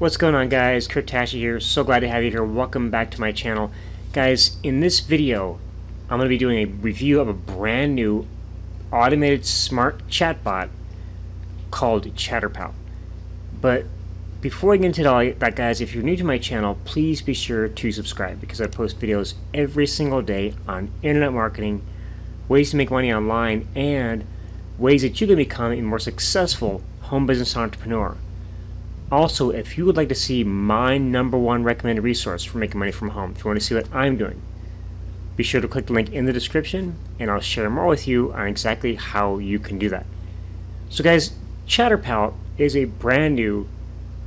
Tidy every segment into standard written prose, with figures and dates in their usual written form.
What's going on, guys? Tasche here. So glad to have you here. Welcome back to my channel. Guys, in this video I'm going to be doing a review of a brand new automated smart chatbot called ChatterPal. But before I get into all that, guys, if you're new to my channel, please be sure to subscribe, because I post videos every single day on internet marketing, ways to make money online, and ways that you can become a more successful home business entrepreneur. Also, if you would like to see my #1 recommended resource for making money from home, if you want to see what I'm doing, be sure to click the link in the description and I'll share more with you on exactly how you can do that. So guys, ChatterPal is a brand new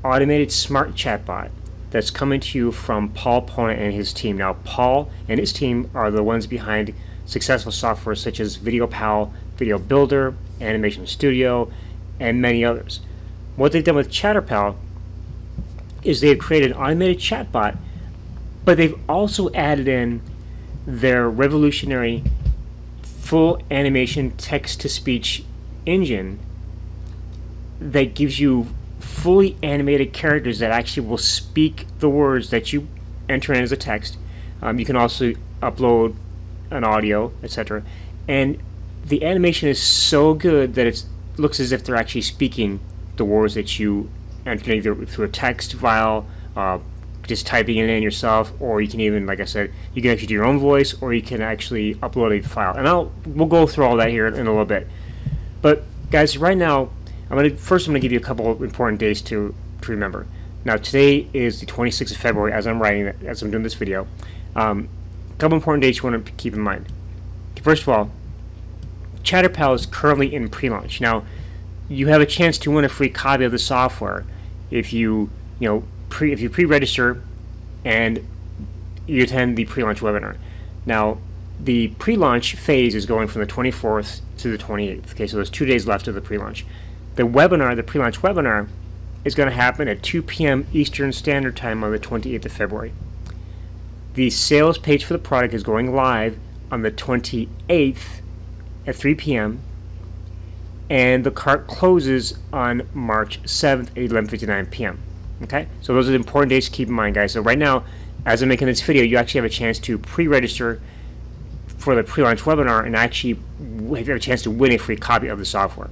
automated smart chatbot that's coming to you from Ponna and his team. Now, Paul and his team are the ones behind successful software such as VideoPal, Video Builder, Animation Studio, and many others. What they've done with ChatterPal is they've created an automated chatbot, but they've also added in their revolutionary full animation text-to-speech engine that gives you fully animated characters that actually will speak the words that you enter in as a text. You can also upload an audio, etc. And the animation is so good that it looks as if they're actually speaking the words that you enter either through a text file, just typing it in yourself, or you can even, like I said, you can actually do your own voice, or you can actually upload a file. And we'll go through all that here in a little bit. But guys, right now, I'm gonna give you a couple of important dates to remember. Now, today is the 26th of February, as I'm doing this video. A couple important dates you want to keep in mind. First of all, ChatterPal is currently in pre-launch. Now, you have a chance to win a free copy of the software if you pre-register and you attend the pre-launch webinar. Now, the pre-launch phase is going from the 24th to the 28th. Okay, so there's 2 days left of the pre-launch. The pre-launch webinar, is going to happen at 2 p.m. Eastern Standard Time on the 28th of February. The sales page for the product is going live on the 28th at 3 p.m. and the cart closes on March 7th at 11:59 p.m. Okay, so those are the important dates to keep in mind, guys. So right now, as I'm making this video, you actually have a chance to pre-register for the pre-launch webinar and actually have a chance to win a free copy of the software.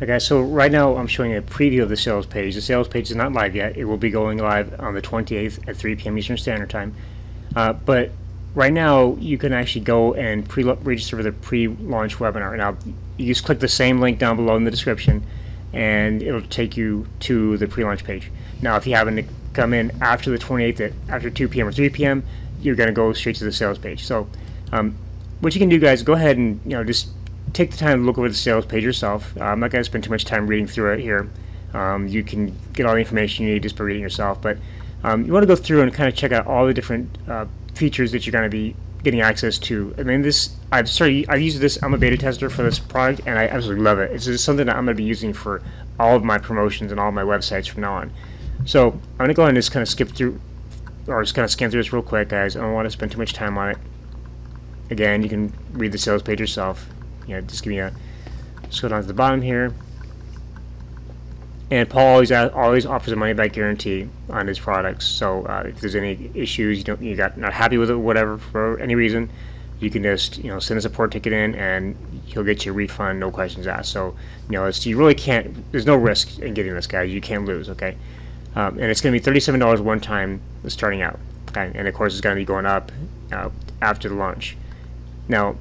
Okay, so right now I'm showing a preview of the sales page. The sales page is not live yet. It will be going live on the 28th at 3 p.m. Eastern Standard Time. But right now, you can actually go and register for the pre-launch webinar. Now, you just click the same link down below in the description, and it'll take you to the pre-launch page. Now, if you happen to come in after the 28th, after 2 p.m. or 3 p.m., you're going to go straight to the sales page. So, what you can do, guys, go ahead and just take the time to look over the sales page yourself. I'm not going to spend too much time reading through it here. You can get all the information you need just by reading yourself. But you want to go through and kind of check out all the different features that you're going to be getting access to. I mean, I've used this. I'm a beta tester for this product, and I absolutely love it. It's just something that I'm going to be using for all of my promotions and all of my websites from now on. So I'm going to go ahead and just kind of skip through, or just kind of scan through this real quick, guys. I don't want to spend too much time on it. Again, you can read the sales page yourself. Just give me just go down to the bottom here. And Paul always offers a money-back guarantee on his products. So if there's any issues, you got not happy with it, whatever, for any reason, you can just send a support ticket in, and he'll get you a refund, no questions asked. So you really can't. There's no risk in getting this, guys. You can't lose. Okay, and it's going to be $37 one time starting out. Okay, and of course it's going to be going up after the launch. Now,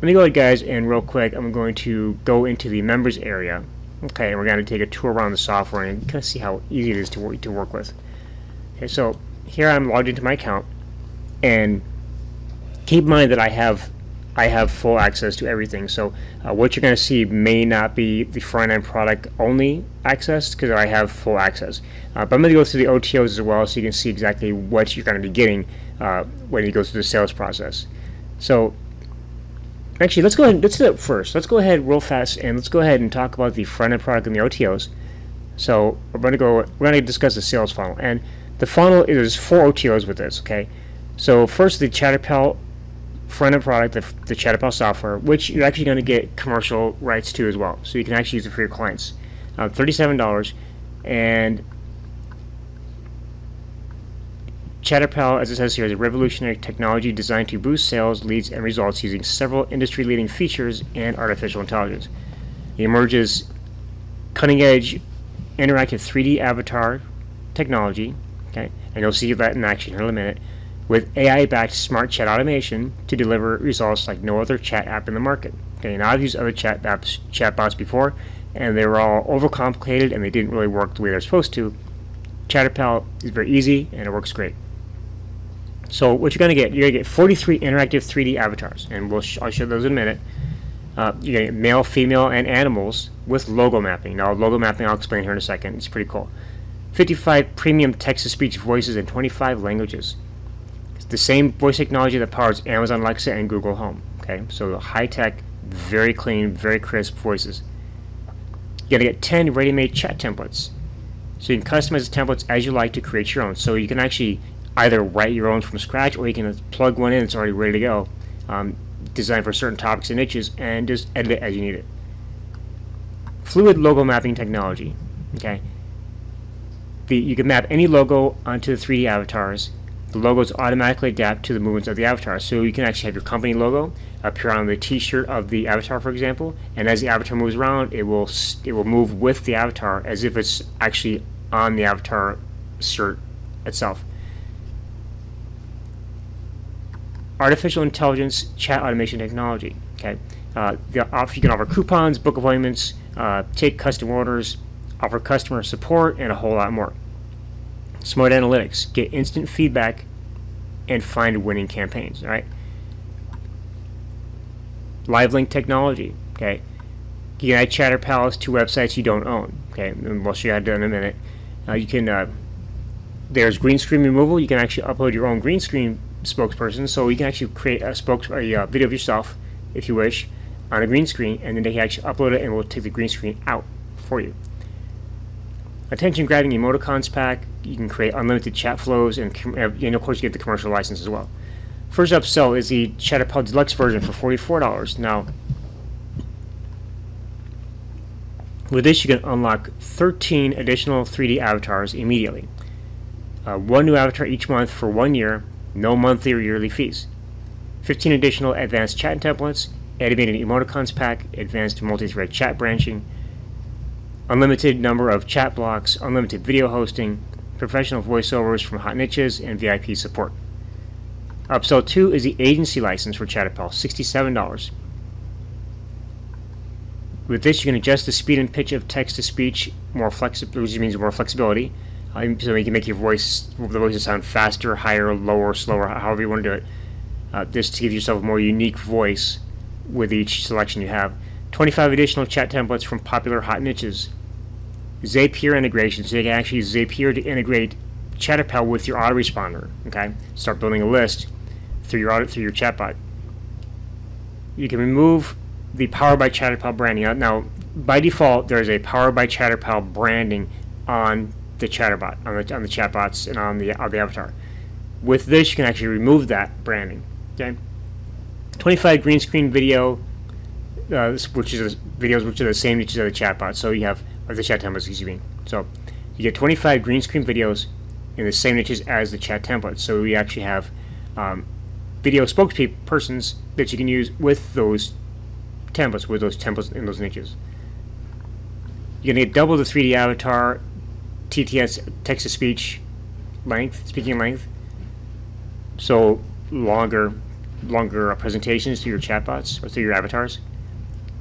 let me go ahead, guys, and real quick, I'm going to go into the members area. Okay, and we're going to take a tour around the software and kind of see how easy it is to work with. Okay, so here I'm logged into my account, and keep in mind that I have full access to everything. So what you're going to see may not be the front-end product only access, because I have full access. But I'm going to go through the OTOs as well, so you can see exactly what you're going to be getting when you go through the sales process. So actually, let's do it first. Let's go ahead real fast and let's go ahead and talk about the front-end product and the OTOs. So we're going to discuss the sales funnel, and the funnel is 4 OTOs with this. Okay, so first, the ChatterPal front-end product, the ChatterPal software, which you're actually going to get commercial rights to as well. So you can actually use it for your clients. $37, and ChatterPal, as it says here, is a revolutionary technology designed to boost sales, leads, and results using several industry-leading features and artificial intelligence. It emerges cutting-edge interactive 3D avatar technology, okay, and you'll see that in action here in a minute, with AI-backed smart chat automation to deliver results like no other chat app in the market. Okay, and I've used other chatbots before, and they were all overcomplicated and they didn't really work the way they're supposed to. ChatterPal is very easy and it works great. So what you're going to get 43 interactive 3D avatars, and I'll show those in a minute. You're going to get male, female, and animals with logo mapping. Now, logo mapping I'll explain here in a second. It's pretty cool. 55 premium text-to-speech voices in 25 languages. It's the same voice technology that powers Amazon Alexa and Google Home. Okay, so high-tech, very clean, very crisp voices. You're going to get 10 ready-made chat templates. So you can customize the templates as you like to create your own. So you can actually either write your own from scratch, or you can plug one in that's already ready to go, designed for certain topics and niches, and just edit it as you need it. Fluid logo mapping technology. Okay, you can map any logo onto the 3D avatars. The logos automatically adapt to the movements of the avatar. So you can actually have your company logo appear on the T-shirt of the avatar, for example, and as the avatar moves around, it will move with the avatar as if it's actually on the avatar shirt itself. Artificial intelligence chat automation technology. Okay, you can offer coupons, book appointments, take custom orders, offer customer support, and a whole lot more. Smart analytics, get instant feedback, and find winning campaigns. All right. Live link technology. Okay, you can add ChatterPals to websites you don't own. Okay, and we'll show you how to do it in a minute. You can. There's green screen removal. You can actually upload your own green screen spokesperson, so you can actually create a video of yourself, if you wish, on a green screen, and then they can actually upload it, and we'll take the green screen out for you. Attention grabbing emoticons pack. You can create unlimited chat flows, and of course you get the commercial license as well. First upsell is the ChatterPal Deluxe version for $44. Now, with this you can unlock 13 additional 3D avatars immediately. One new avatar each month for 1 year, no monthly or yearly fees. 15 additional advanced chat templates, animated emoticons pack, advanced multi-thread chat branching, unlimited number of chat blocks, unlimited video hosting, professional voiceovers from hot niches, and VIP support. Upsell 2 is the agency license for ChatterPal, $67. With this, you can adjust the speed and pitch of text-to-speech, which means more flexibility. So you can make the voices sound faster, higher, lower, slower, however you want to do it. This to give yourself a more unique voice with each selection you have. 25 additional chat templates from popular hot niches. Zapier integration, so you can actually use Zapier to integrate ChatterPal with your autoresponder. Okay, start building a list through your chatbot. You can remove the Powered by ChatterPal branding. Now, by default, there is a Powered by ChatterPal branding on the chatterbot, on the chatbots, and on the avatar. With this, you can actually remove that branding. Okay, 25 green screen video, which are the same niches as the chatbot. So you have the chat templates, excuse me. So you get 25 green screen videos in the same niches as the chat templates. So we actually have video spokespersons that you can use with those templates in those niches. You're gonna get double the 3D avatar TTS, text-to-speech speaking length, so longer presentations to your chatbots or to your avatars.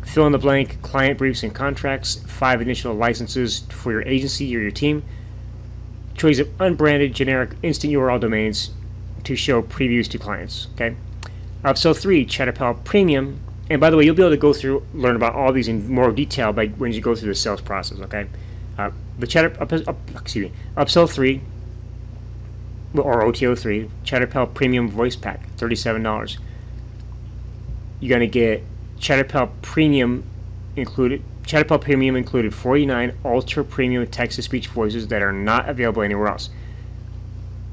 Fill in the blank client briefs and contracts, 5 additional licenses for your agency or your team, choice of unbranded generic instant URL domains to show previews to clients. Okay. Upsell 3, ChatterPal Premium, and by the way, you'll be able to learn about all these in more detail when you go through the sales process. Okay. Upsell 3, or OTO 3, ChatterPal Premium Voice Pack, $37. You're going to get ChatterPal Premium included. ChatterPal Premium included 49 ultra premium text-to-speech voices that are not available anywhere else.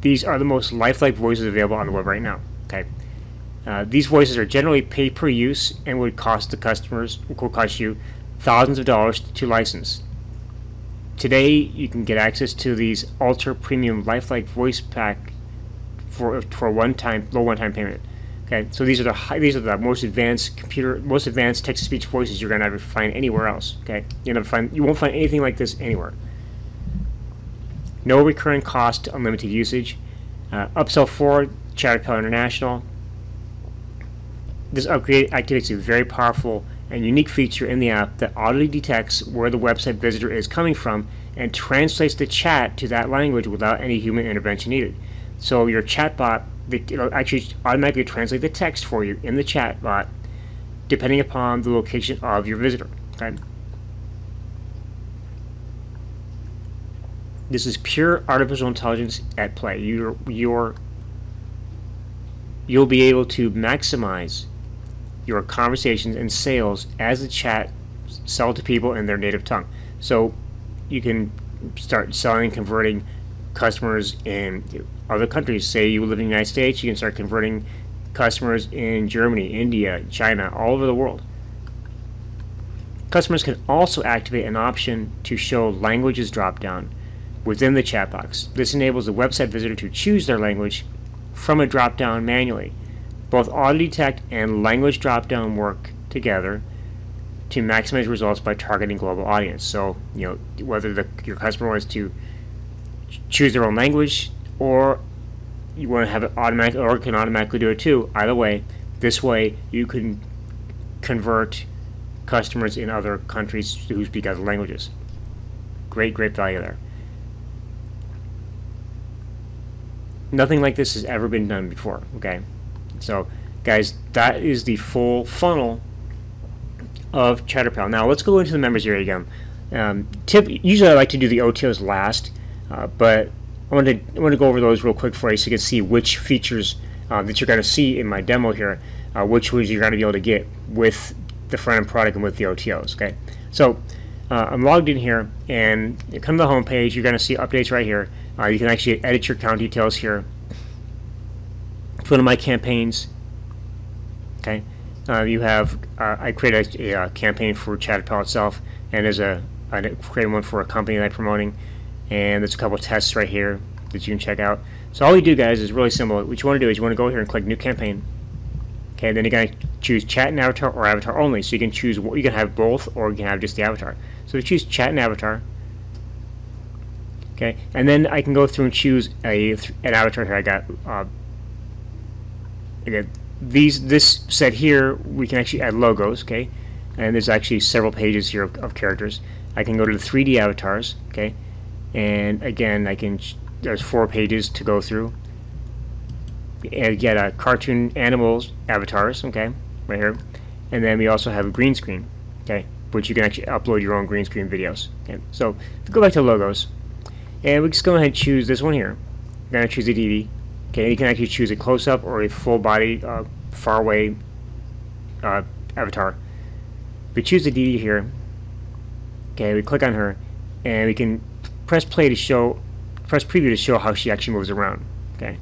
These are the most lifelike voices available on the web right now. Okay, these voices are generally pay per use and would cost you thousands of dollars to license. today you can get access to these ultra premium lifelike voice pack for low one-time payment. Okay, so these are the most advanced text-to-speech voices you're gonna ever find anywhere else. Okay, you won't find anything like this anywhere. No recurring cost, unlimited usage. Upsell for ChatterPal International. This upgrade activates a very powerful and unique feature in the app that audibly detects where the website visitor is coming from and translates the chat to that language without any human intervention needed. So your chatbot, it'll actually automatically translate the text for you in the chatbot, depending upon the location of your visitor. Okay. This is pure artificial intelligence at play. You'll be able to maximize your conversations and sales as the chat sell to people in their native tongue. So you can start selling, converting customers in other countries. Say you live in the United States, you can start converting customers in Germany, India, China, all over the world. Customers can also activate an option to show languages drop-down within the chat box. This enables the website visitor to choose their language from a drop-down manually. Both auto detect and language drop-down work together to maximize results by targeting global audience. So, whether your customer wants to choose their own language, or you want to have it automatic, or can automatically do it too. Either way, this way you can convert customers in other countries who speak other languages. Great value there. Nothing like this has ever been done before. Okay, so guys, that is the full funnel of ChatterPal. Now let's go into the members area again. Usually I like to do the OTOs last, but I want to go over those real quick for you so you can see which features that you're going to see in my demo here, which ones you're going to be able to get with the front-end product and with the OTOs. Okay, so I'm logged in here, and you come to the home page. You're going to see updates right here. You can actually edit your account details here. Go to my campaigns. Okay, you have I created a campaign for ChatterPal itself, and I created one for a company that I'm promoting, and there's a couple of tests right here that you can check out. So all you do, guys, is really simple. What you want to do is you want to go here and click New Campaign. Okay, then you're going to choose Chat and Avatar or Avatar only. So you can choose, you can have both, or you can have just the avatar. So we choose Chat and Avatar. Okay, and then I can go through and choose an avatar here. I got this set here. We can actually add logos. Okay, and there's actually several pages here of characters. I can go to the 3D avatars. Okay, and again, there's 4 pages to go through. And get a cartoon animals avatars. Okay, right here, and then we also have a green screen. Okay, which you can actually upload your own green screen videos. Okay, so if we go back to logos. And we just go ahead and choose this one here. We're going to choose a DD. Okay, you can actually choose a close-up or a full-body, far-away avatar. We choose the DD here. Okay, we click on her, and we can press preview to show how she actually moves around. Okay,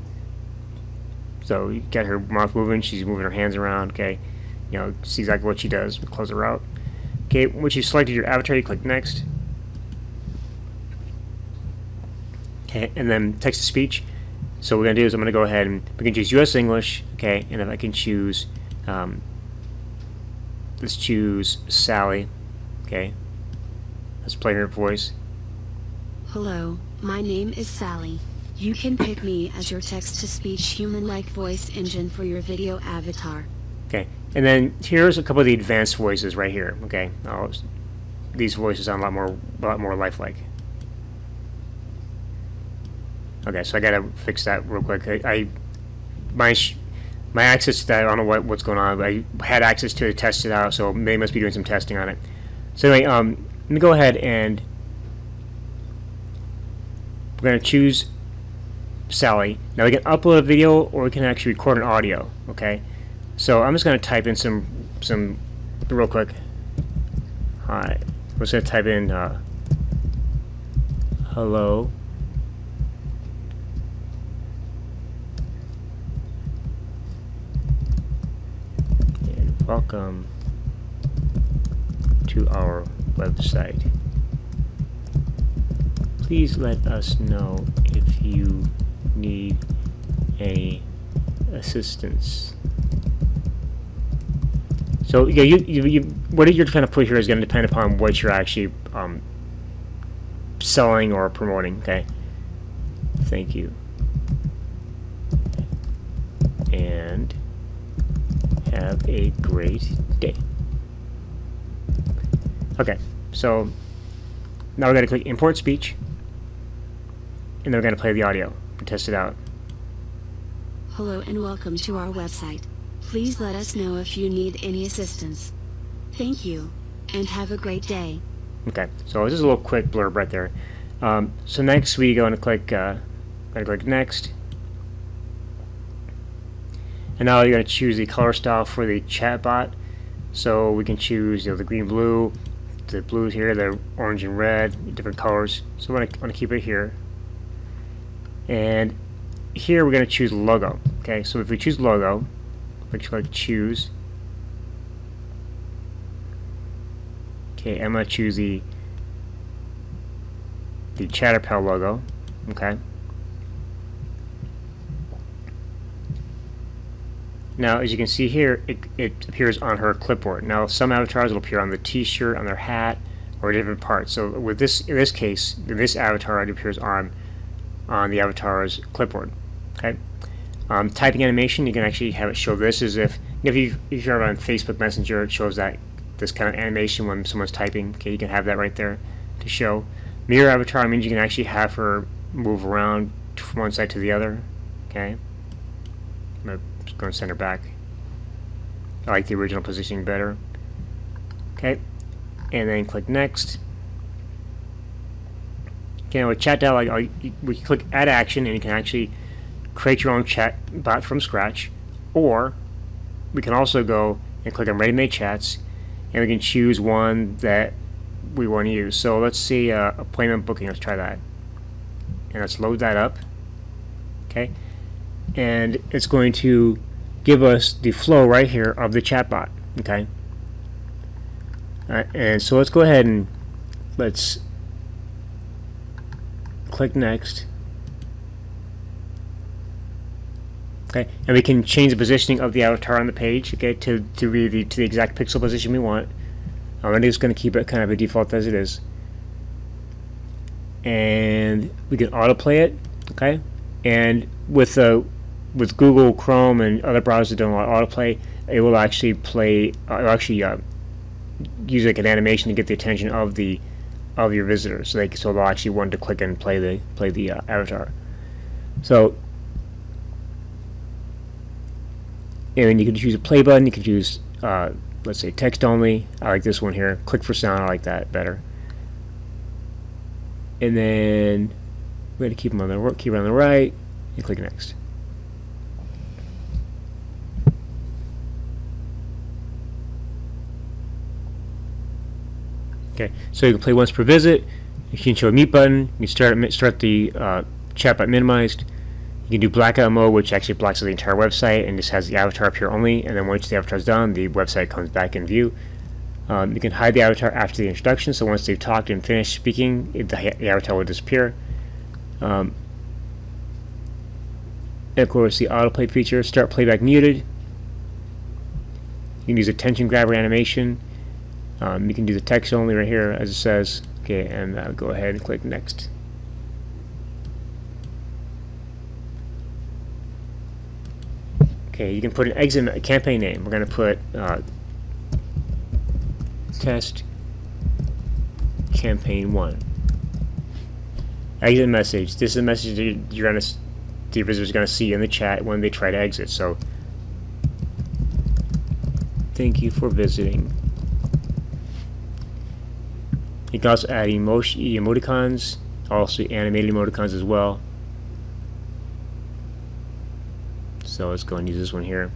so you get her mouth moving. She's moving her hands around. Okay, see exactly what she does. We close her out. Okay, once you've selected your avatar, you click Next. Okay, and then text to speech. So what we're going to do is I'm going to go ahead and we can choose US English. Okay, and if I can choose, let's choose Sally. Okay, let's play her voice. Hello, my name is Sally. You can pick me as your text-to-speech human-like voice engine for your video avatar. Okay, and then here's a couple of the advanced voices right here. Okay, these voices sound a lot more lifelike. Okay, so I gotta fix that real quick. My access to that, I don't know what's going on, but I had access to it, test it out, so they must be doing some testing on it. So anyway, let me go ahead and we're gonna choose Sally. Now we can upload a video, or we can actually record an audio. Okay, so I'm just gonna type in some real quick. Hi, I'm just gonna type in hello. Welcome to our website. Please let us know if you need any assistance. So yeah, what you're trying to put here is going to depend upon what you're actually selling or promoting. Okay. Thank you. And have a great day. Okay, so now we're going to click Import Speech, and then we're going to play the audio and test it out. Hello and welcome to our website. Please let us know if you need any assistance. Thank you, and have a great day. Okay, so this is a little quick blurb right there. So next we go and click Next. And now you're going to choose the color style for the chatbot. So we can choose the green, blue, the blues here, the orange and red, different colors. So we're going to keep it here. And here we're going to choose logo. Okay, so if we choose logo, we click choose. Okay, I'm going to choose the ChatterPal logo. Okay. Now, as you can see here, it appears on her clipboard. Now, some avatars will appear on the T-shirt, on their hat, or different parts. So, with this, in this case, this avatar, it appears on the avatar's clipboard. Okay. Typing animation, you can actually have it show this as if you're on Facebook Messenger, it shows that this kind of animation when someone's typing. Okay, you can have that right there to show. Mirror avatar means you can actually have her move around from one side to the other. Okay. I'm going to send her back. I like the original positioning better. Okay, and then click Next. Okay, with chat dialog, we can click Add Action, and you can actually create your own chat bot from scratch, or we can also go and click on Ready-Made Chats, and we can choose one that we want to use. So let's see appointment booking. Let's try that, and let's load that up. Okay, and it's going to give us the flow right here of the chatbot. Okay, and so let's go ahead and let's click Next. Okay, and we can change the positioning of the avatar on the page. Okay, to the exact pixel position we want. I'm just going to keep it kind of a default as it is, and we can autoplay it. Okay, and with Google Chrome and other browsers that don't allow autoplay, it will actually play. Use like an animation to get the attention of your visitors, so they'll actually want to click and play the avatar. So, and then you can choose a play button. You can choose let's say text only. I like this one here. Click for sound. I like that better. And then we're going to keep them on the right and click Next. Okay, so you can play once per visit. You can show a mute button. You can start the chatbot minimized. You can do blackout mode, which actually blocks the entire website and just has the avatar appear only. And then once the avatar is done, the website comes back in view. You can hide the avatar after the introduction. So once they've talked and finished speaking, the avatar will disappear. And of course, the autoplay feature. Start playback muted. You can use attention grabber animation. You can do the text only right here, as it says. Okay, and go ahead and click Next. Okay, you can put an exit campaign name. We're going to put Test Campaign 1. Exit message. This is a message that the visitor is going to see in the chat when they try to exit. So, thank you for visiting. You can also add emoticons, also animated emoticons as well. So let's go and use this one here.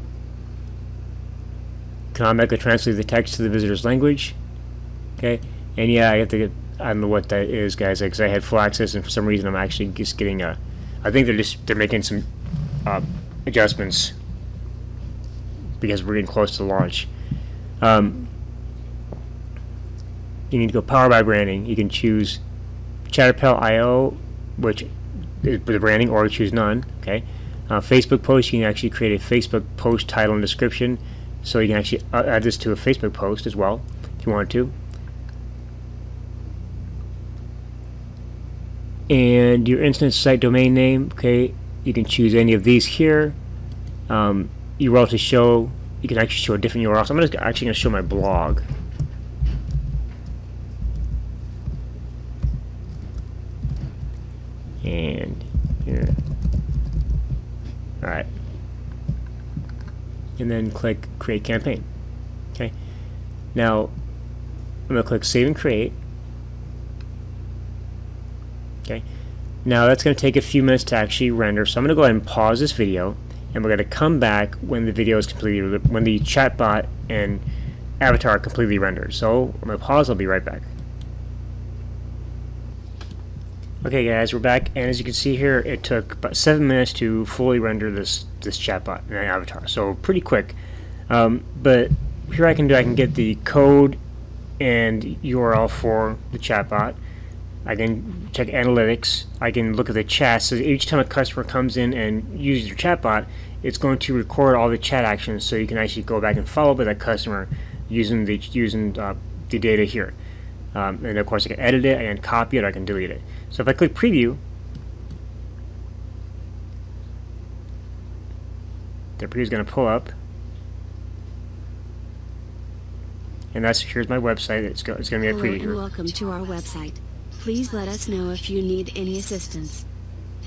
Can automatically translate the text to the visitor's language. Okay, and yeah, I don't know what that is, guys, because I had full access, and for some reason I'm actually just getting I think they're making some adjustments because we're getting close to launch. You need to go power by branding. You can choose ChatterPal.io, which is the branding, or choose none. Okay. Facebook post, you can actually create a Facebook post title and description, so you can actually add this to a Facebook post as well if you want to. And your instance site domain name, okay, you can choose any of these here. URL to show, you can actually show a different URL. So I'm actually going to show my blog. And here. Alright. And then click Create Campaign. Okay. Now, I'm going to click Save and Create. Okay. Now that's going to take a few minutes to actually render, so I'm going to go ahead and pause this video, and we're going to come back when the video is completely, when the chatbot and avatar are completely rendered. So I'm going to pause. I'll be right back. Okay, guys, we're back, and as you can see here, it took about 7 minutes to fully render this chatbot and avatar. So pretty quick. But here I can get the code and URL for the chatbot. I can check analytics. I can look at the chat. So each time a customer comes in and uses your chatbot, it's going to record all the chat actions, so you can actually go back and follow up with that customer using the data here. And of course, I can edit it, I can copy it, or I can delete it. So if I click preview, the preview is going to pull up, and here's my website. It's going to be a preview here. Hello and welcome to our website. Please let us know if you need any assistance.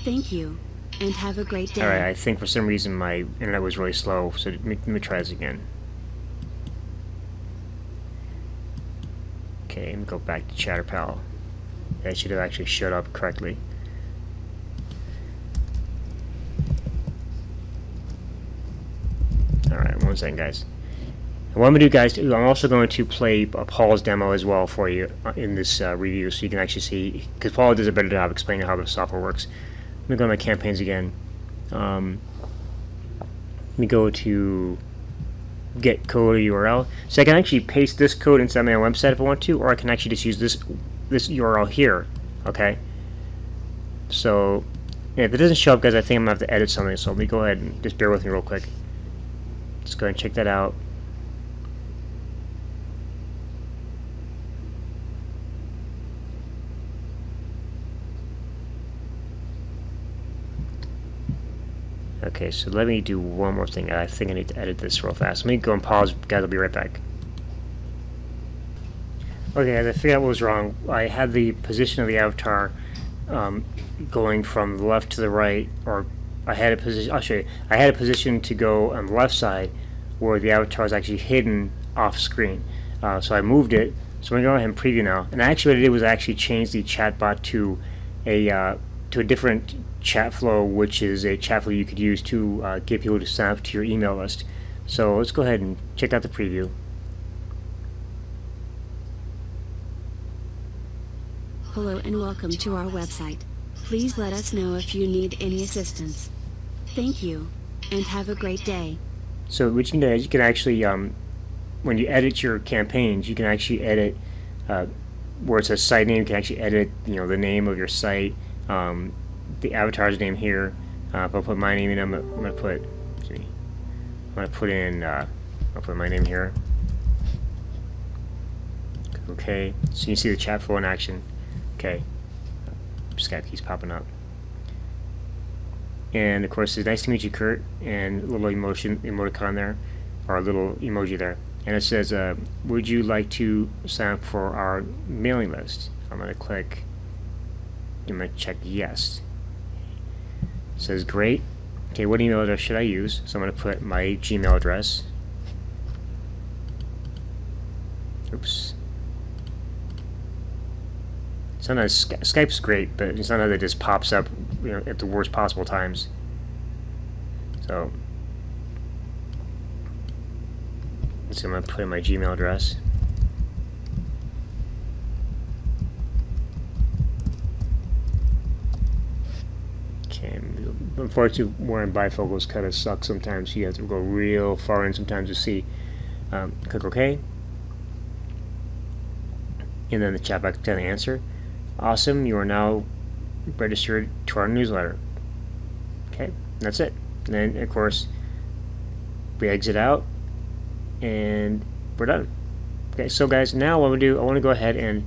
Thank you, and have a great day. Alright, I think for some reason my internet was really slow, so let me try this again. Okay, let me go back to ChatterPal. That should have actually showed up correctly. Alright, 1 second, guys. What I'm going to do, guys, I'm also going to play Paul's demo as well for you in this review, so you can actually see, because Paul does a better job explaining how the software works. Let me go to my campaigns again. Let me go to get code or URL. So I can actually paste this code inside my website if I want to, or I can actually just use this URL here. Okay. So if it doesn't show up, guys, I think I'm going to have to edit something. So let me go ahead and just bear with me real quick. Just go ahead and check that out. Okay, so let me do one more thing. I think I need to edit this real fast. Let me go and pause, guys. I'll be right back. Okay, guys, I figured out what was wrong. I had the position of the avatar going from the left to the right, or I had a position. I'll show you. I had a position to go on the left side, where the avatar is actually hidden off screen. So I moved it. So I'm going to go ahead and preview now. And actually, what I did was I actually change the chatbot to a different chat flow, which is a chat flow you could use to get people to sign up to your email list. So let's go ahead and check out the preview. Hello and welcome to our website. Please let us know if you need any assistance. Thank you, and have a great day. So what you can do is you can actually, when you edit your campaigns, you can actually edit where it says site name. You can actually edit, the name of your site, the avatar's name here. If I put my name in, I'm gonna put I'll put my name here. Okay, so you can see the chat flow in action. Okay, Skype keeps popping up. And of course, it's nice to meet you, Kurt, and a little emoticon there, or a little emoji there. And it says, would you like to sign up for our mailing list? I'm going to click, I'm going to check yes. It says great. Okay, what email address should I use? So I'm going to put my Gmail address. Oops. Sometimes Skype's great, but sometimes it just pops up, at the worst possible times. So I'm going to put in my Gmail address. Okay, unfortunately, wearing bifocals kind of sucks sometimes. You have to go real far in sometimes to see. Click OK. And then the chatbot's going to answer. Awesome, you are now registered to our newsletter. Okay, that's it. And then, of course, we exit out, and we're done. Okay, so guys, now what I'm going to do, I want to go ahead and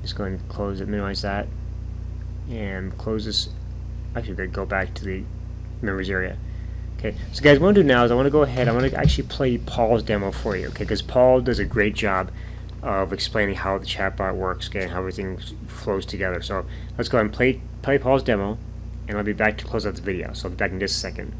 just go ahead and close it, minimize that, and close this. Actually, we're going to go back to the members area. Okay, so guys, what I'm going to do now is I want to go ahead, I want to actually play Paul's demo for you, okay, because Paul does a great job of explaining how the chatbot works, okay, and how everything flows together. So let's go ahead and play Paul's demo, and I'll be back to close out the video. So I'll be back in just a second.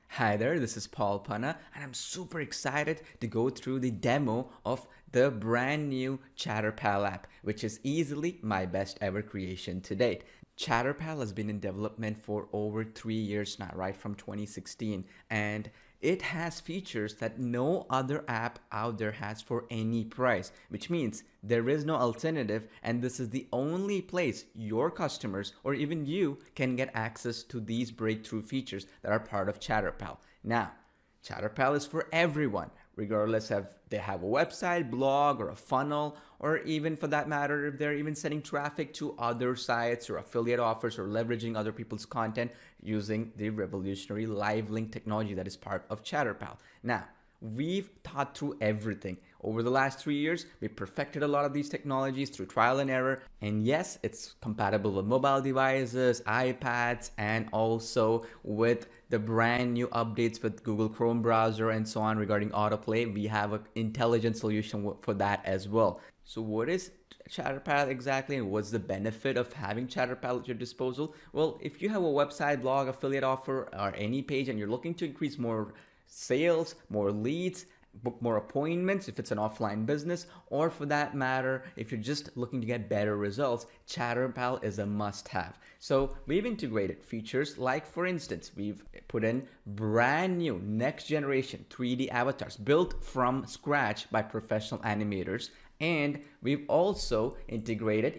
Hi there, this is Paul Ponna, and I'm super excited to go through the demo of the brand new ChatterPal app, which is easily my best ever creation to date. ChatterPal has been in development for over 3 years now, right from 2016, and it has features that no other app out there has for any price, which means there is no alternative, and this is the only place your customers or even you can get access to these breakthrough features that are part of ChatterPal. Now, ChatterPal is for everyone, regardless if they have a website, blog, or a funnel, or even for that matter, if they're even sending traffic to other sites or affiliate offers or leveraging other people's content using the revolutionary live link technology that is part of ChatterPal. Now, we've thought through everything. Over the last 3 years, we perfected a lot of these technologies through trial and error. And yes, it's compatible with mobile devices, iPads, and also with the brand new updates with Google Chrome browser and so on regarding autoplay. We have an intelligent solution for that as well. So what is ChatterPal exactly, and what's the benefit of having ChatterPal at your disposal? Well, if you have a website, blog, affiliate offer, or any page and you're looking to increase more sales, more leads, book more appointments if it's an offline business, or for that matter, if you're just looking to get better results, ChatterPal is a must-have. So we've integrated features like, for instance, we've put in brand new next generation 3D avatars built from scratch by professional animators. And we've also integrated,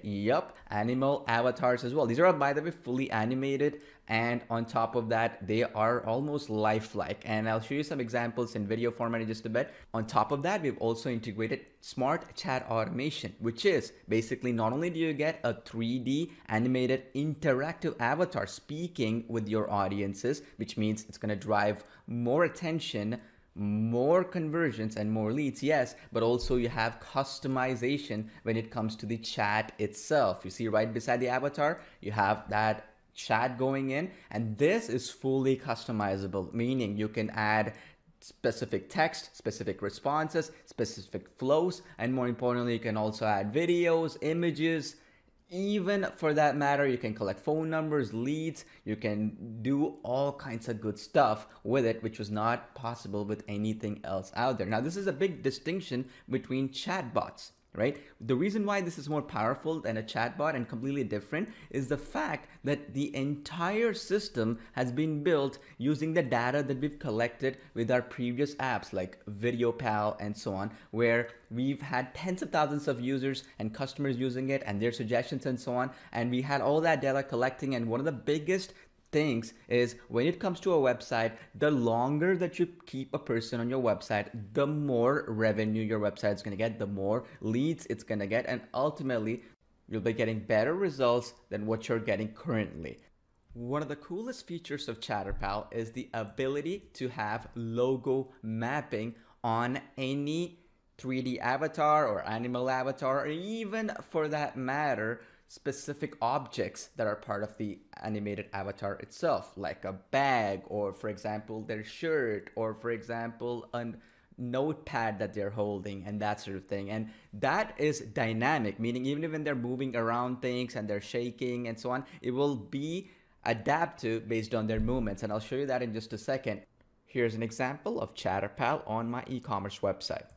animal avatars as well. These are, by the way, fully animated. And on top of that, they are almost lifelike. And I'll show you some examples in video format in just a bit. On top of that, we've also integrated smart chat automation, which is basically not only do you get a 3D animated interactive avatar speaking with your audiences, which means it's going to drive more attention, more conversions, and more leads, yes, but also you have customization when it comes to the chat itself. You see right beside the avatar, you have that chat going in, and this is fully customizable, meaning you can add specific text, specific responses, specific flows, and more importantly, you can also add videos, images. Even for that matter, you can collect phone numbers, leads, you can do all kinds of good stuff with it, which was not possible with anything else out there. Now, this is a big distinction between chatbots, right? The reason why this is more powerful than a chatbot and completely different is the fact that the entire system has been built using the data that we've collected with our previous apps like VideoPal and so on, where we've had tens of thousands of users and customers using it and their suggestions and so on. And we had all that data collecting, and one of the biggest things is when it comes to a website, the longer that you keep a person on your website, the more revenue your website is going to get, the more leads it's going to get, and ultimately you'll be getting better results than what you're getting currently. One of the coolest features of ChatterPal is the ability to have logo mapping on any 3D avatar or animal avatar, or even for that matter, specific objects that are part of the animated avatar itself, like a bag, or for example their shirt, or for example a notepad that they're holding, and that sort of thing. And that is dynamic, meaning even when they're moving around things and they're shaking and so on, it will be adapted based on their movements, and I'll show you that in just a second. Here's an example of ChatterPal on my e-commerce website.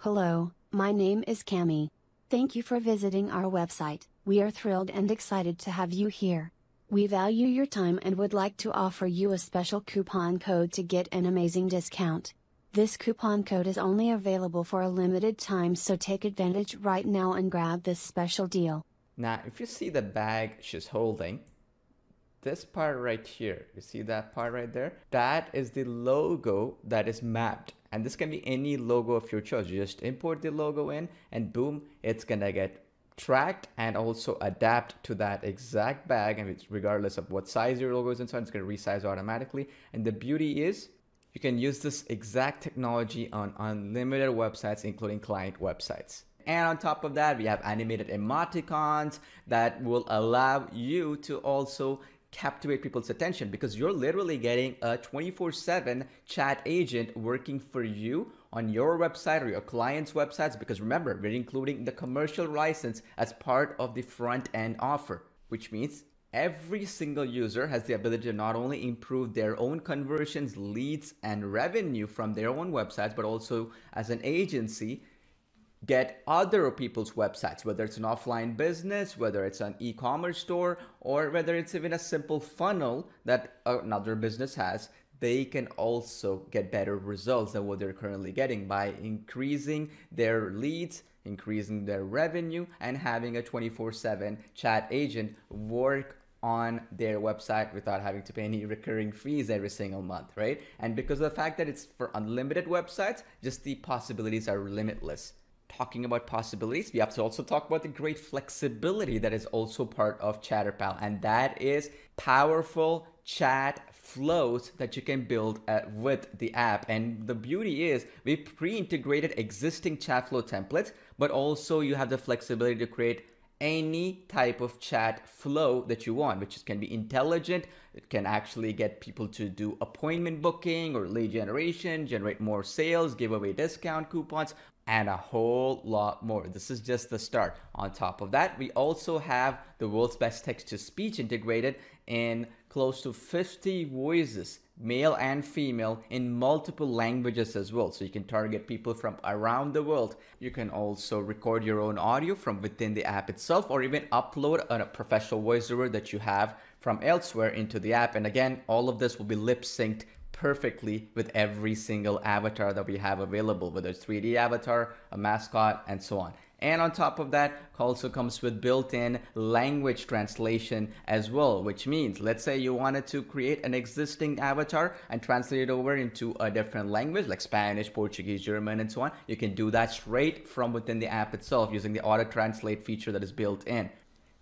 Hello, my name is Cami. Thank you for visiting our website. We are thrilled and excited to have you here. We value your time and would like to offer you a special coupon code to get an amazing discount. This coupon code is only available for a limited time, so take advantage right now and grab this special deal. Now, if you see the bag she's holding, this part right here, you see that part right there? That is the logo that is mapped. And this can be any logo of your choice. You just import the logo in and boom, it's gonna get tracked and also adapt to that exact bag, and it's regardless of what size your logo is inside, it's going to resize automatically. And the beauty is you can use this exact technology on unlimited websites, including client websites. And on top of that, we have animated emoticons that will allow you to also captivate people's attention, because you're literally getting a 24/7 chat agent working for you on your website or your client's websites, because remember, we're including the commercial license as part of the front end offer, which means every single user has the ability to not only improve their own conversions, leads, and revenue from their own websites, but also as an agency get other people's websites, whether it's an offline business, whether it's an e-commerce store, or whether it's even a simple funnel that another business has. They can also get better results than what they're currently getting by increasing their leads, increasing their revenue, and having a 24/7 chat agent work on their website without having to pay any recurring fees every single month, right? And because of the fact that it's for unlimited websites, just the possibilities are limitless. Talking about possibilities, we have to also talk about the great flexibility that is also part of ChatterPal, and that is powerful chat flows that you can build with the app. And the beauty is we pre-integrated existing chat flow templates, but also you have the flexibility to create any type of chat flow that you want, which can be intelligent. It can actually get people to do appointment booking or lead generation, generate more sales, give away discount coupons, and a whole lot more. This is just the start. On top of that, we also have the world's best text-to-speech integrated in close to 50 voices, male and female, in multiple languages as well. So you can target people from around the world. You can also record your own audio from within the app itself, or even upload a professional voiceover that you have from elsewhere into the app. And again, all of this will be lip synced perfectly with every single avatar that we have available, whether it's 3D avatar, a mascot, and so on. And on top of that, also comes with built-in language translation as well, which means, let's say you wanted to create an existing avatar and translate it over into a different language like Spanish, Portuguese, German, and so on. You can do that straight from within the app itself using the auto translate feature that is built in.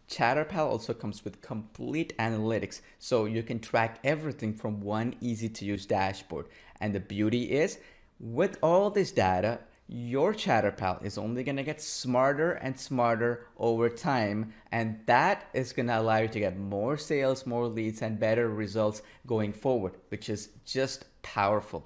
ChatterPal also comes with complete analytics, so you can track everything from one easy to use dashboard. And the beauty is, with all this data, your ChatterPal is only going to get smarter and smarter over time, and that is going to allow you to get more sales, more leads, and better results going forward, which is just powerful.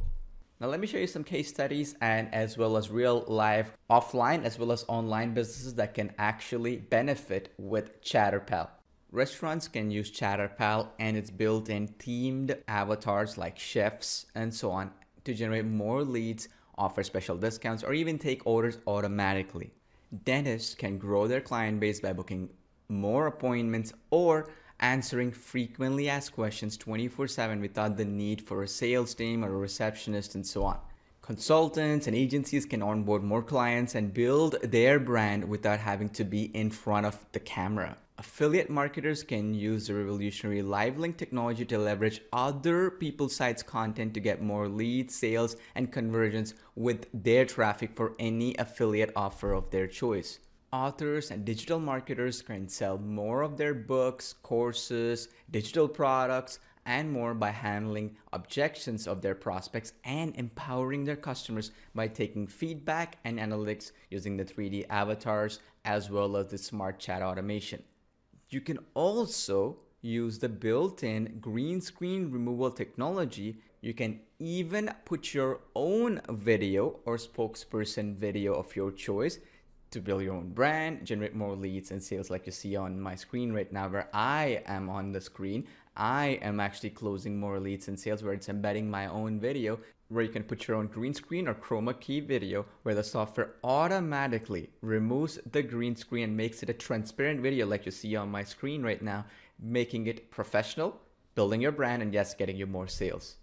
Now let me show you some case studies, and as well as real live offline as well as online businesses that can actually benefit with ChatterPal. Restaurants can use ChatterPal and its built-in themed avatars like chefs and so on to generate more leads, offer special discounts, or even take orders automatically. Dentists can grow their client base by booking more appointments or answering frequently asked questions 24/7 without the need for a sales team or a receptionist and so on. Consultants and agencies can onboard more clients and build their brand without having to be in front of the camera. Affiliate marketers can use the revolutionary live link technology to leverage other people's sites' content to get more leads, sales, and conversions with their traffic for any affiliate offer of their choice. Authors and digital marketers can sell more of their books, courses, digital products, and more by handling objections of their prospects and empowering their customers by taking feedback and analytics using the 3D avatars as well as the smart chat automation. You can also use the built-in green screen removal technology. You can even put your own video or spokesperson video of your choice to build your own brand, generate more leads and sales, like you see on my screen right now where I am on the screen. I am actually closing more leads and sales where it's embedding my own video, where you can put your own green screen or chroma key video where the software automatically removes the green screen and makes it a transparent video like you see on my screen right now, making it professional, building your brand, and yes, getting you more sales.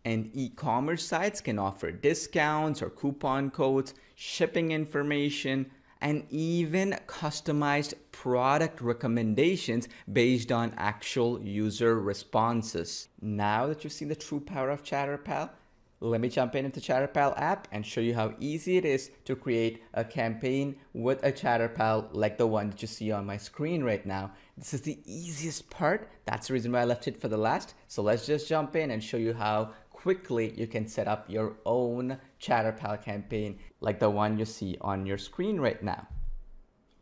And e-commerce sites can offer discounts or coupon codes, shipping information, and even customized product recommendations based on actual user responses. Now that you've seen the true power of ChatterPal, let me jump into ChatterPal app and show you how easy it is to create a campaign with a ChatterPal like the one that you see on my screen right now. This is the easiest part. That's the reason why I left it for the last. So let's just jump in and show you how quickly you can set up your own ChatterPal campaign like the one you see on your screen right now.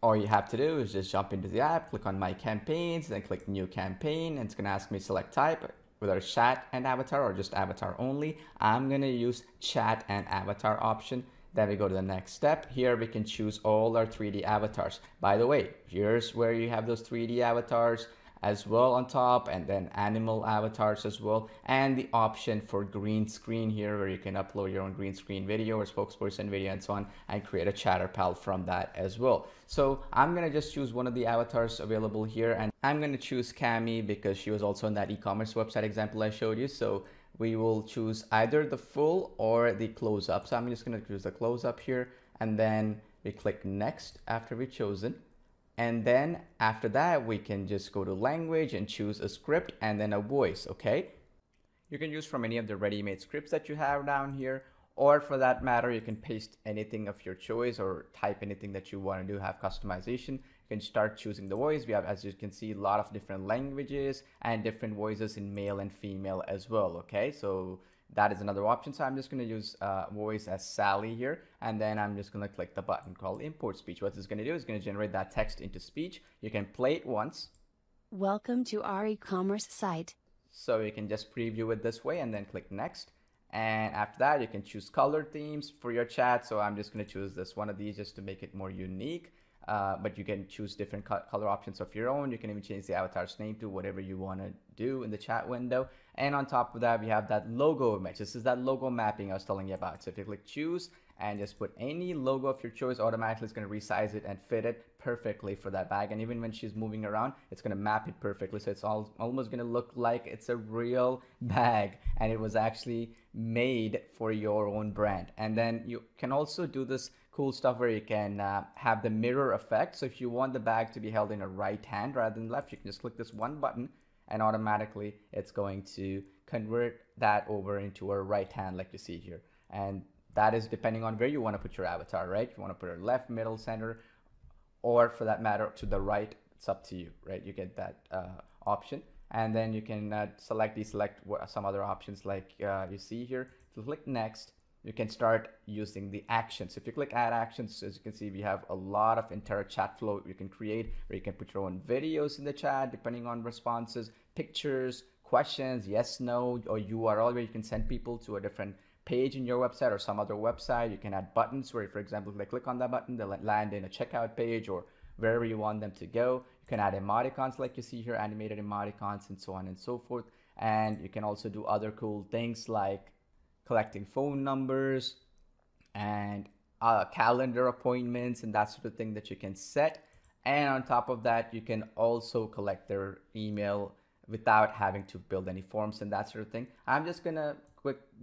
All you have to do is just jump into the app, click on My Campaigns, then click New Campaign, and it's going to ask me select type, whether it's chat and avatar or just avatar only. I'm going to use chat and avatar option. Then we go to the next step. Here we can choose all our 3D avatars. By the way, here's where you have those 3D avatars as well on top, and then animal avatars as well, and the option for green screen here where you can upload your own green screen video or spokesperson video and so on, and create a ChatterPal from that as well. So I'm gonna just choose one of the avatars available here, and I'm gonna choose Cami because she was also in that e-commerce website example I showed you. So we will choose either the full or the close-up. So I'm just gonna choose the close-up here, and then we click next after we've chosen. And then after that, we can just go to language and choose a script and then a voice, okay? You can use from any of the ready-made scripts that you have down here, or for that matter, you can paste anything of your choice or type anything that you want to do, have customization. You can start choosing the voice. We have, as you can see, a lot of different languages and different voices in male and female as well, okay? So that is another option. So I'm just going to use voice as Sally here, and then I'm just going to click the button called import speech. What this is going to do is going to generate that text into speech. You can play it once. Welcome to our e-commerce site. So you can just preview it this way and then click next. And after that, you can choose color themes for your chat. So I'm just going to choose this one of these just to make it more unique. But you can choose different color options of your own. You can even change the avatar's name to whatever you want to do in the chat window. And on top of that, we have that logo image. This is that logo mapping I was telling you about. So if you click choose and just put any logo of your choice, automatically it's going to resize it and fit it perfectly for that bag. And even when she's moving around, it's going to map it perfectly. So it's almost going to look like it's a real bag, and it was actually made for your own brand. And then you can also do this cool stuff where you can have the mirror effect. So if you want the bag to be held in a right hand rather than left, you can just click this one button and automatically it's going to convert that over into a right hand like you see here. And that is depending on where you want to put your avatar, right? You want to put it left, middle, center, or for that matter to the right. It's up to you, right? You get that option. And then you can deselect some other options like you see here. If you click next, you can start using the actions. If you click add actions, as you can see, we have a lot of entire chat flow you can create, where you can put your own videos in the chat depending on responses, pictures, questions, yes, no, or URL where you can send people to a different page in your website or some other website. You can add buttons where, for example, if they click on that button, they'll land in a checkout page or wherever you want them to go. You can add emoticons like you see here, animated emoticons, and so on and so forth. And you can also do other cool things like collecting phone numbers and calendar appointments and that sort of thing that you can set. And on top of that, you can also collect their email without having to build any forms and that sort of thing. I'm just gonna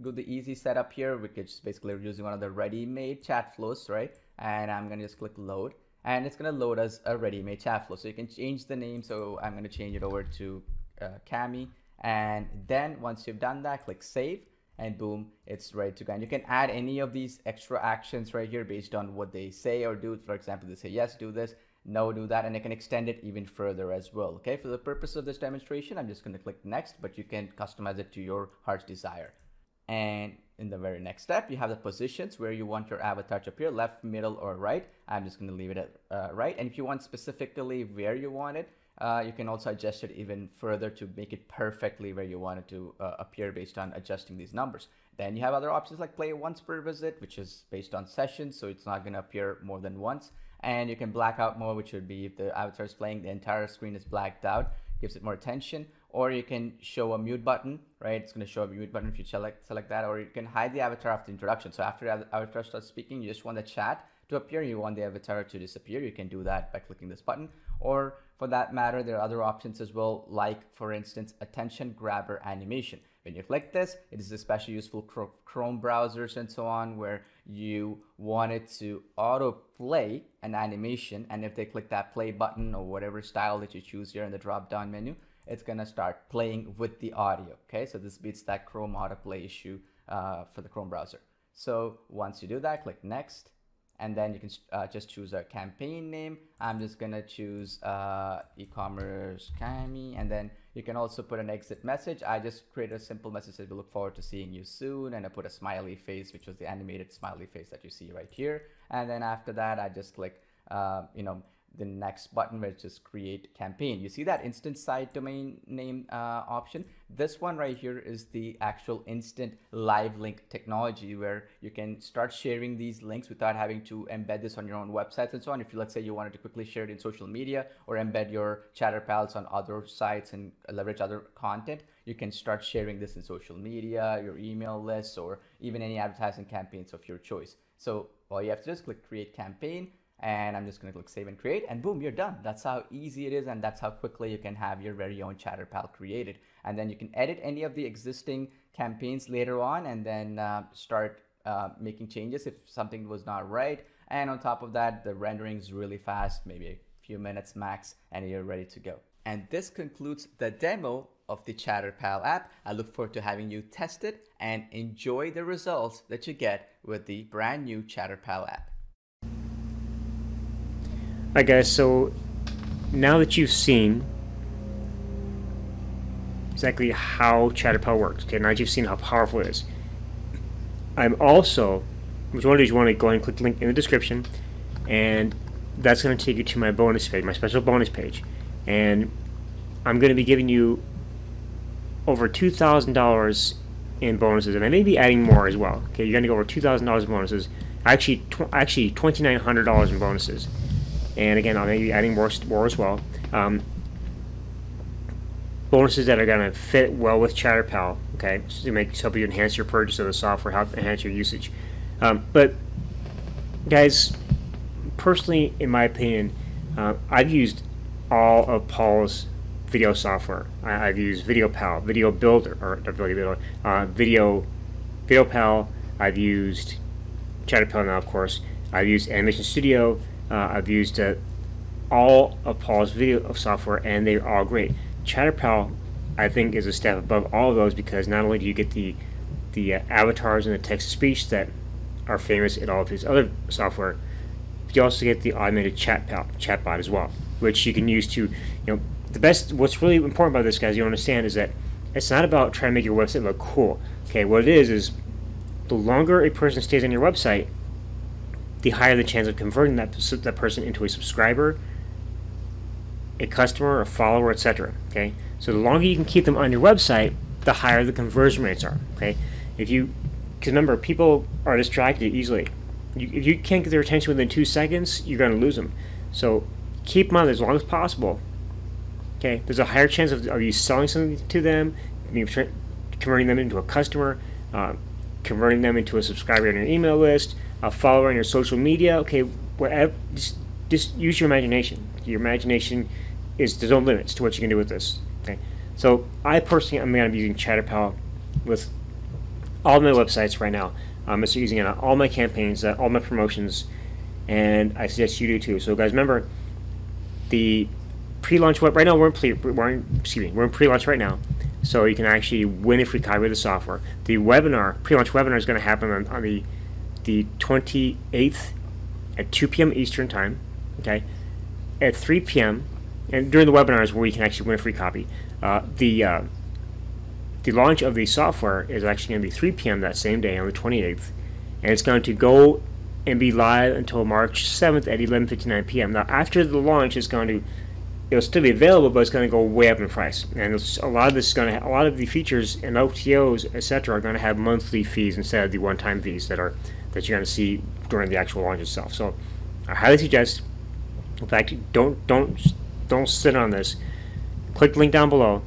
do the easy setup here, which is basically using one of the ready-made chat flows, right? And I'm gonna just click load, and it's gonna load us a ready-made chat flow. So you can change the name. So I'm gonna change it over to Cami, and then once you've done that, click save. And boom, it's ready to go. And you can add any of these extra actions right here based on what they say or do. For example, they say, yes, do this, no, do that, and you can extend it even further as well. Okay, for the purpose of this demonstration, I'm just going to click next, but you can customize it to your heart's desire. And in the very next step, you have the positions where you want your avatar to appear, left, middle, or right. I'm just going to leave it at right. And if you want specifically where you want it, you can also adjust it even further to make it perfectly where you want it to appear based on adjusting these numbers. Then you have other options like play once per visit, which is based on sessions, so it's not going to appear more than once. And you can black out mode, which would be if the avatar is playing, the entire screen is blacked out, gives it more attention. Or you can show a mute button, right? It's going to show a mute button if you select that. Or you can hide the avatar after introduction. So after the avatar starts speaking, you just want the chat to appear, you want the avatar to disappear. You can do that by clicking this button. Or for that matter, there are other options as well, like for instance, attention grabber animation. When you click this, it is especially useful for Chrome browsers and so on, where you want it to auto play an animation. And if they click that play button or whatever style that you choose here in the drop down menu, it's going to start playing with the audio. Okay, so this beats that Chrome autoplay issue for the Chrome browser. So once you do that, click next, and then you can just choose a campaign name. I'm just gonna choose e-commerce Cami, and then you can also put an exit message. I just created a simple message that we look forward to seeing you soon, and I put a smiley face, which was the animated smiley face that you see right here. And then after that, I just click the next button, which is create campaign. You see that instant site domain name option? This one right here is the actual instant live link technology, where you can start sharing these links without having to embed this on your own websites and so on. If you, let's say you wanted to quickly share it in social media or embed your ChatterPals on other sites and leverage other content, you can start sharing this in social media, your email lists, or even any advertising campaigns of your choice. So all you have to do is click create campaign, and I'm just going to click save and create, and boom, you're done. That's how easy it is, and that's how quickly you can have your very own ChatterPal created. And then you can edit any of the existing campaigns later on, and then start making changes if something was not right. And on top of that, the rendering is really fast, maybe a few minutes max, and you're ready to go. And this concludes the demo of the ChatterPal app. I look forward to having you test it and enjoy the results that you get with the brand new ChatterPal app. Alright guys, so now that you've seen exactly how ChatterPal works, okay, now that you've seen how powerful it is, I'm also, what you want to do is you want to go ahead and click the link in the description, and that's going to take you to my bonus page, my special bonus page, and I'm going to be giving you over $2,000 in bonuses, and I may be adding more as well. Okay, you're going to go over $2,000 in bonuses, actually $2,900 in bonuses. And again, I'll be adding more as well. Bonuses that are going to fit well with ChatterPal, okay, to help you enhance your purchase of the software, help enhance your usage. But guys, personally, in my opinion, I've used all of Paul's video software. I've used VideoPal, Video Builder, or VideoPal. I've used ChatterPal now, of course. I've used Animation Studio. I've used all of Paul's video software, and they're all great. ChatterPal, I think, is a step above all of those, because not only do you get the avatars and the text-to-speech that are famous in all of his other software, but you also get the automated chatbot as well, which you can use to, what's really important about this, guys, you understand, is that it's not about trying to make your website look cool. Okay, what it is the longer a person stays on your website, the higher the chance of converting that person into a subscriber, a customer, a follower, etc. Okay, so the longer you can keep them on your website, the higher the conversion rates are. Okay, because remember, people are distracted easily. If you can't get their attention within 2 seconds, you're going to lose them. So keep them on as long as possible. Okay, there's a higher chance of you selling something to them, converting them into a customer, converting them into a subscriber on your email list, a follower on your social media. Okay, whatever. Just use your imagination. Your imagination there's no limits to what you can do with this. Okay, so I personally am going to be using ChatterPal with all my websites right now. I'm just using it on all my campaigns, all my promotions, and I suggest you do too. So guys, remember the pre-launch web. Right now we're in pre-launch right now, so you can actually win a free copy of the software. The pre-launch webinar is going to happen on the 28th at 2 p.m. Eastern time. Okay, at 3 p.m. and during the webinar is where you can actually win a free copy. The launch of the software is actually going to be 3 p.m. that same day on the 28th, and it's going to go and be live until March 7th at 11:59 p.m. Now, after the launch, it'll still be available, but it's going to go way up in price. And a lot of the features and OTOs, etc., are going to have monthly fees instead of the one-time fees that you're going to see during the actual launch itself. So, I highly suggest. In fact, don't sit on this. Click the link down below.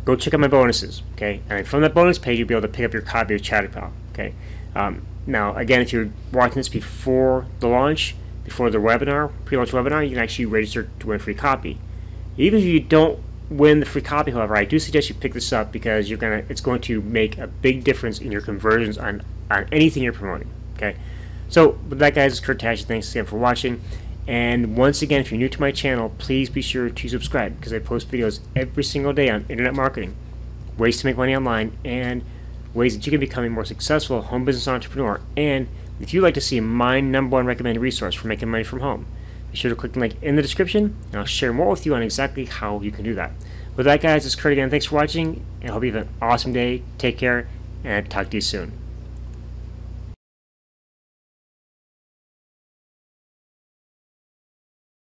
Go check out my bonuses, okay? And from that bonus page, you'll be able to pick up your copy of ChatterPal, okay? Now, again, if you're watching this before the launch, before the webinar, pre-launch webinar, you can actually register to win a free copy. Even if you don't win the free copy, however, I do suggest you pick this up, because it's going to make a big difference in your conversions on anything you're promoting, okay? So, with that, guys, it's Kurt Tasche. Thanks again for watching. And once again, if you're new to my channel, please be sure to subscribe, because I post videos every single day on internet marketing, ways to make money online, and ways that you can become a more successful home business entrepreneur. And if you'd like to see my #1 recommended resource for making money from home, be sure to click the link in the description, and I'll share more with you on exactly how you can do that. With that, guys, it's Kurt again. Thanks for watching, and I hope you have an awesome day. Take care, and I'll talk to you soon.